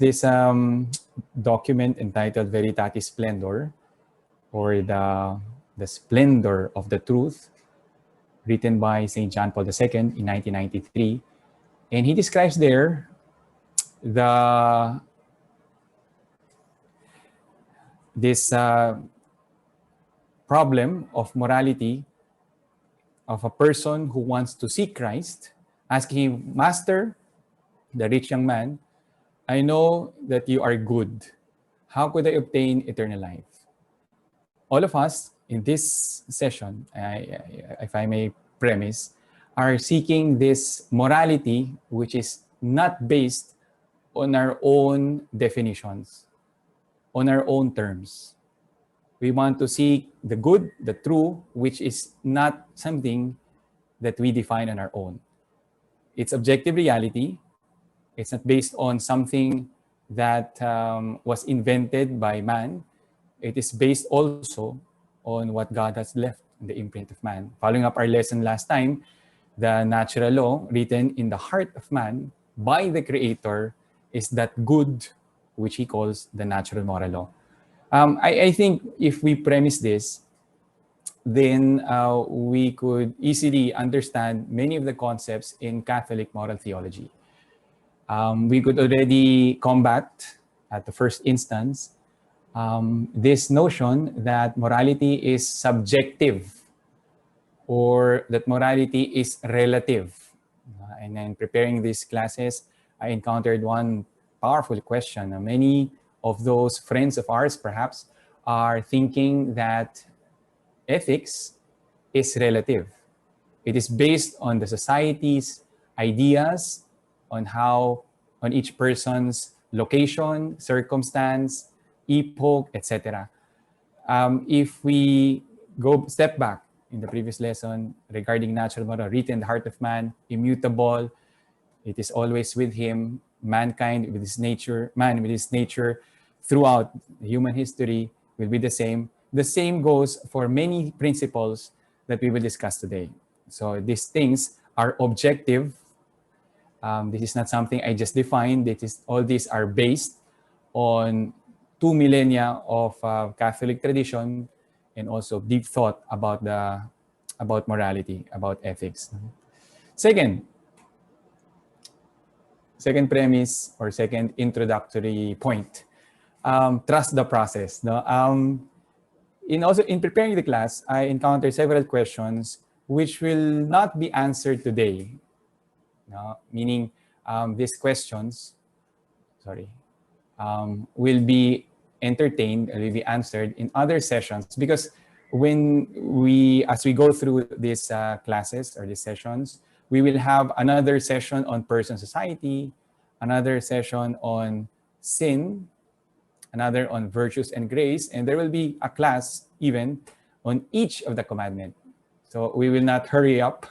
this document entitled Veritatis Splendor, or the Splendor of the Truth, written by St. John Paul II in 1993. And he describes there this problem of morality of a person who wants to see Christ, asking him, Master, the rich young man, I know that you are good. How could I obtain eternal life? All of us in this session, if I may premise, are seeking this morality which is not based on our own definitions, on our own terms. We want to seek the good, the true, which is not something that we define on our own. It's objective reality. It's not based on something that was invented by man. It is based also on what God has left in the imprint of man. Following up our lesson last time, the natural law written in the heart of man by the Creator is that good, which he calls the natural moral law. I think if we premise this, then we could easily understand many of the concepts in Catholic moral theology. We could already combat, at the first instance, this notion that morality is subjective or that morality is relative. And then preparing these classes, I encountered one powerful question. Many of those friends of ours, perhaps, are thinking that ethics is relative. It is based on the society's ideas on each person's location, circumstance, epoch, etc. If we go step back in the previous lesson regarding natural moral, written in the heart of man, immutable, it is always with him, mankind with his nature, man with his nature, throughout human history will be the same. The same goes for many principles that we will discuss today. So these things are objective. This is not something I just defined. All these are based on 2 millennia of Catholic tradition and also deep thought about morality, about ethics. Second premise or second introductory point, trust the process. No? In preparing the class, I encountered several questions which will not be answered today. No? Meaning these questions, will be entertained and will be answered in other sessions, because as we go through these classes or these sessions, we will have another session on person society, another session on sin, another on virtues and grace, and there will be a class even on each of the commandments. So we will not hurry up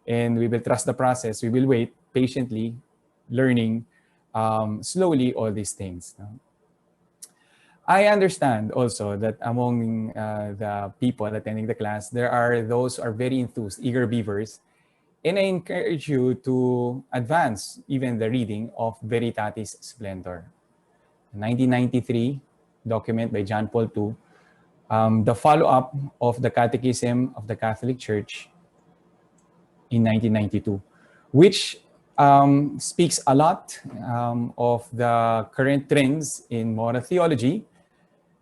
and we will trust the process. We will wait patiently, learning slowly all these things. No? I understand also that among the people attending the class, there are those who are very enthused, eager beavers, and I encourage you to advance even the reading of Veritatis Splendor, 1993 document by John Paul II, the follow-up of the Catechism of the Catholic Church in 1992, which speaks a lot of the current trends in moral theology.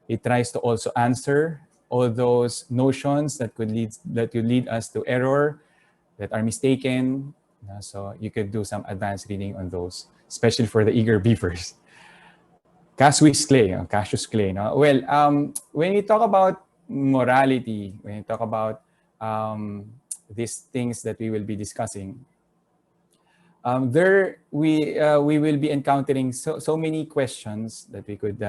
It tries to also answer all those notions that could lead us to error, that are mistaken. So you could do some advanced reading on those, especially for the eager beavers. Cassius Clay. No? Well, when we talk about morality, when we talk about these things that we will be discussing, we will be encountering so many questions that we could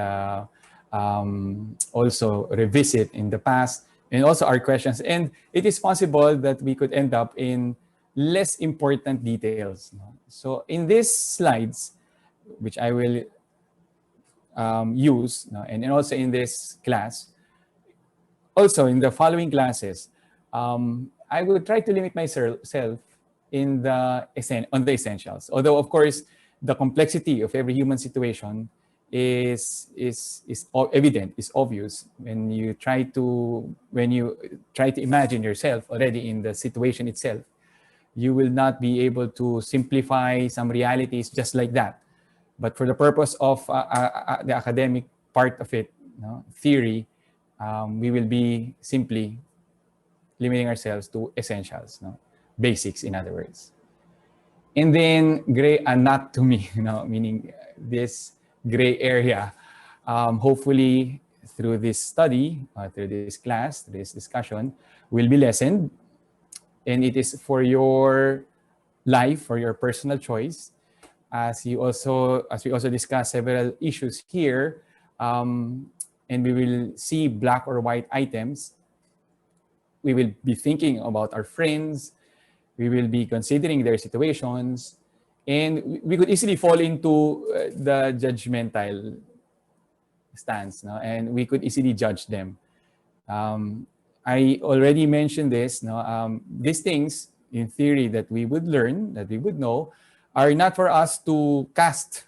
also revisit in the past, and also our questions. And it is possible that we could end up in less important details. No? So in these slides, which I will use, no? And also in this class, also in the following classes, I will try to limit myself on the essentials. Although, of course, the complexity of every human situation evident, is obvious when you try to imagine yourself already in the situation itself. You will not be able to simplify some realities just like that. But for the purpose of the academic part of it, theory, we will be simply limiting ourselves to essentials, basics, in other words. And then gray anatomy, meaning this gray area. Hopefully, through this study, through this class, this discussion, will be lessened. And it is for your life, for your personal choice. As we also discuss several issues here, and we will see black or white items, we will be thinking about our friends, we will be considering their situations, and we could easily fall into the judgmental stance, and we could easily judge them. I already mentioned this. These things, in theory, that we would learn, that we would know, are not for us to cast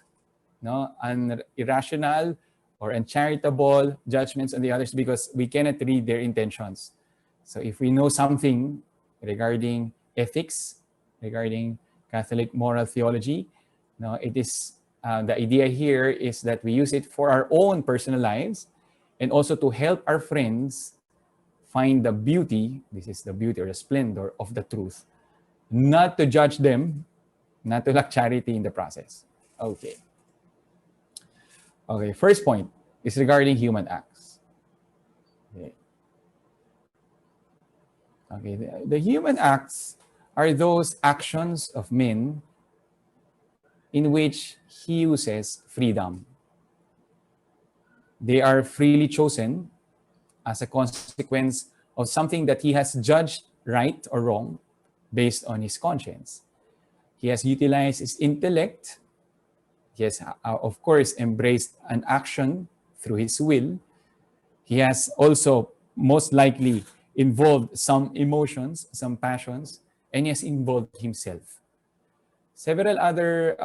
an irrational or uncharitable judgments on the others, because we cannot read their intentions. So if we know something regarding ethics, regarding Catholic moral theology, it is the idea here is that we use it for our own personal lives, and also to help our friends find the beauty. This is the beauty or the splendor of the truth, not to judge them, not to lack charity in the process. Okay, first point is regarding human acts. The human acts are those actions of men in which he uses freedom. They are freely chosen as a consequence of something that he has judged right or wrong based on his conscience. He has utilized his intellect. He has, of course, embraced an action through his will. He has also most likely involved some emotions, some passions, and he has involved himself. Several other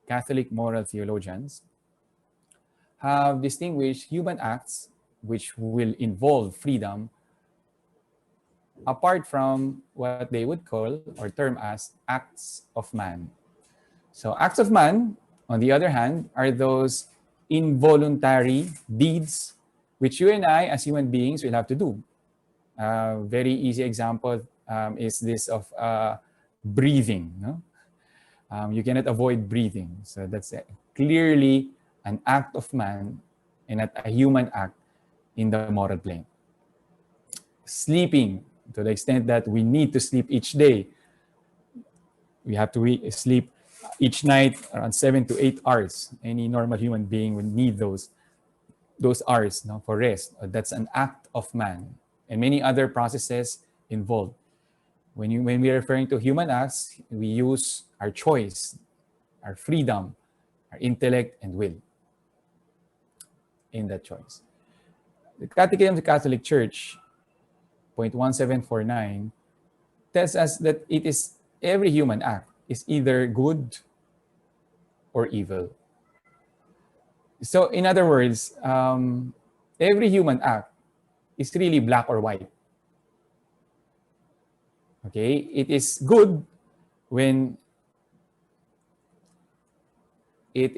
Catholic moral theologians have distinguished human acts which will involve freedom apart from what they would call or term as acts of man. So acts of man, on the other hand, are those involuntary deeds which you and I, as human beings, will have to do. Very easy example is this of breathing. You cannot avoid breathing. So that's clearly an act of man and not a human act in the moral plane. Sleeping, to the extent that we need to sleep each day. We have to sleep each night around 7 to 8 hours. Any normal human being would need those hours for rest. That's an act of man, and many other processes involved. When we're referring to human acts, we use our choice, our freedom, our intellect, and will in that choice. The Catechism of the Catholic Church, point 1749, tells us that it is every human act is either good or evil. So in other words, every human act is really black or white. Okay, it is good when it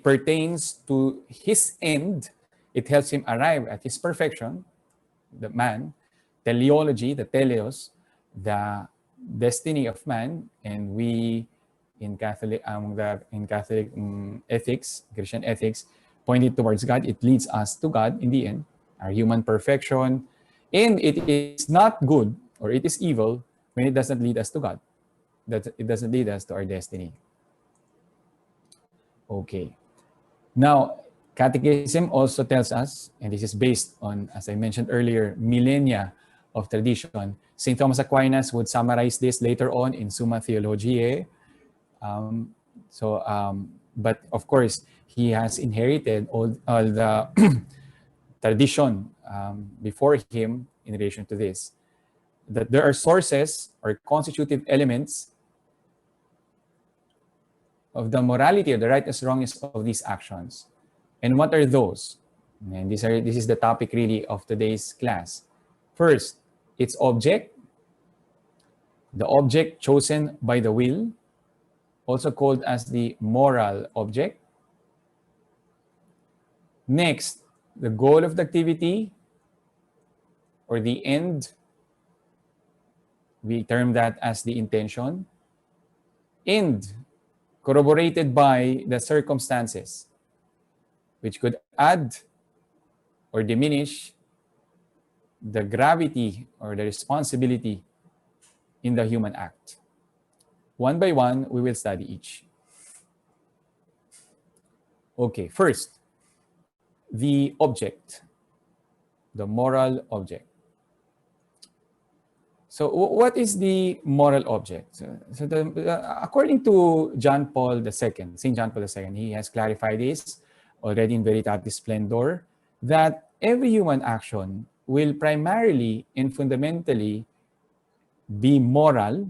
pertains to his end. It helps him arrive at his perfection, the man, teleology, the teleos, the destiny of man, and we in Catholic ethics, Christian ethics, pointed towards God. It leads us to God in the end, our human perfection, and it is not good or it is evil when it doesn't lead us to God. That it doesn't lead us to our destiny. Okay. Now, Catechism also tells us, and this is based on, as I mentioned earlier, millennia of tradition. St. Thomas Aquinas would summarize this later on in Summa Theologiae. But of course, he has inherited all the tradition before him in relation to this. That there are sources or constitutive elements of the morality or the rightness wrongness of these actions. And what are those? And this is the topic really of today's class. First, its object, the object chosen by the will, also called as the moral object. Next, the goal of the activity or the end. We term that as the intention. End, corroborated by the circumstances, which could add or diminish the gravity or the responsibility in the human act. One by one, we will study each. Okay, first, the object, the moral object. So what is the moral object? According to John Paul II, St. John Paul II, he has clarified this already in Veritatis Splendor, that every human action will primarily and fundamentally be moral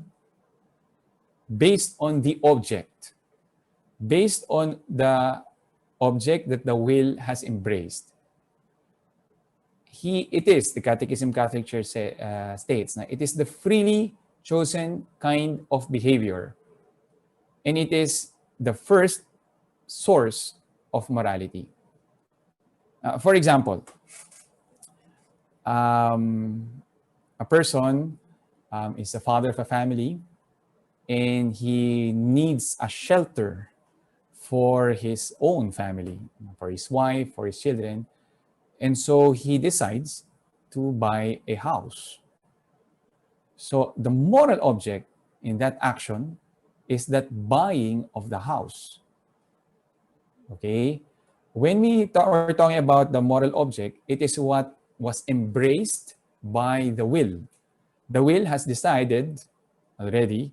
based on the object, based on the object that the will has embraced. It is, the Catechism Catholic Church states, it is the freely chosen kind of behavior. And it is the first source of morality. For example, a person is a father of a family and he needs a shelter for his own family, for his wife, for his children. And so he decides to buy a house. So the moral object in that action is that buying of the house. Okay? When we're talking about the moral object, it is what was embraced by the will. The will has decided already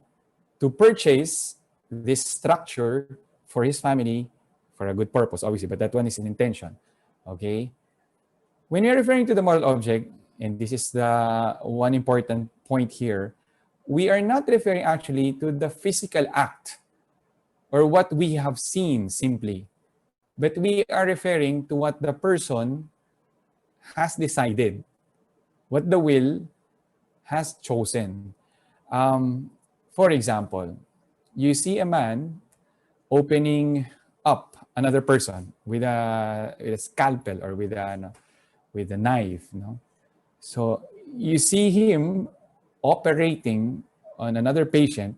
to purchase this structure for his family for a good purpose, obviously, but that one is an intention. Okay? When you're referring to the moral object, and this is the one important point here, we are not referring actually to the physical act or what we have seen simply, but we are referring to what the person has decided, what the will has chosen. For example, you see a man opening up another person with a scalpel or with a knife, So you see him operating on another patient.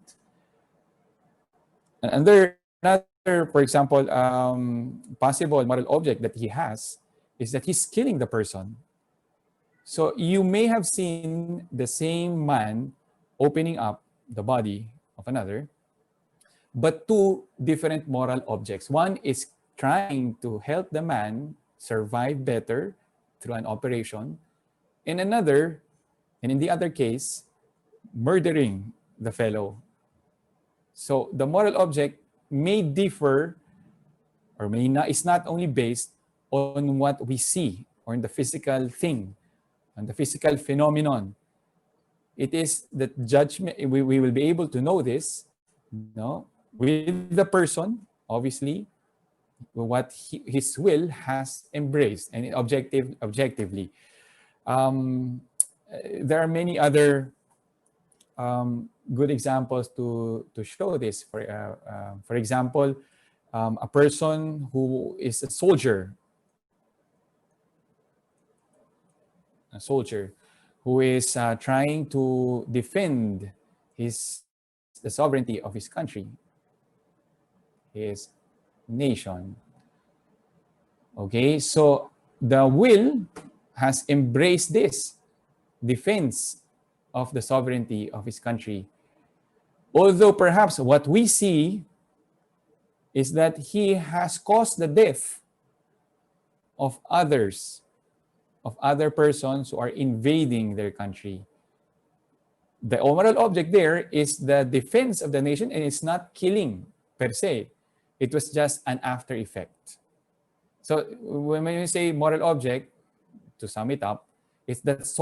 Another, for example, possible moral object that he has is that he's killing the person. So you may have seen the same man opening up the body of another, but two different moral objects. One is trying to help the man survive better through an operation, and in the other case, murdering the fellow. So the moral object may differ or is not only based on what we see or in the physical thing, on the physical phenomenon. It is that judgment, we will be able to know this, with the person, obviously, what his will has embraced and objectively. There are many other good examples to show this. For example, a person who is a soldier who is trying to defend the sovereignty of his country, his nation. Okay, so the will has embraced this defense of the sovereignty of his country. Although perhaps what we see is that he has caused the death of others, of other persons who are invading their country. The moral object there is the defense of the nation, and it's not killing per se. It was just an after effect. So when you say moral object, to sum it up, it's that source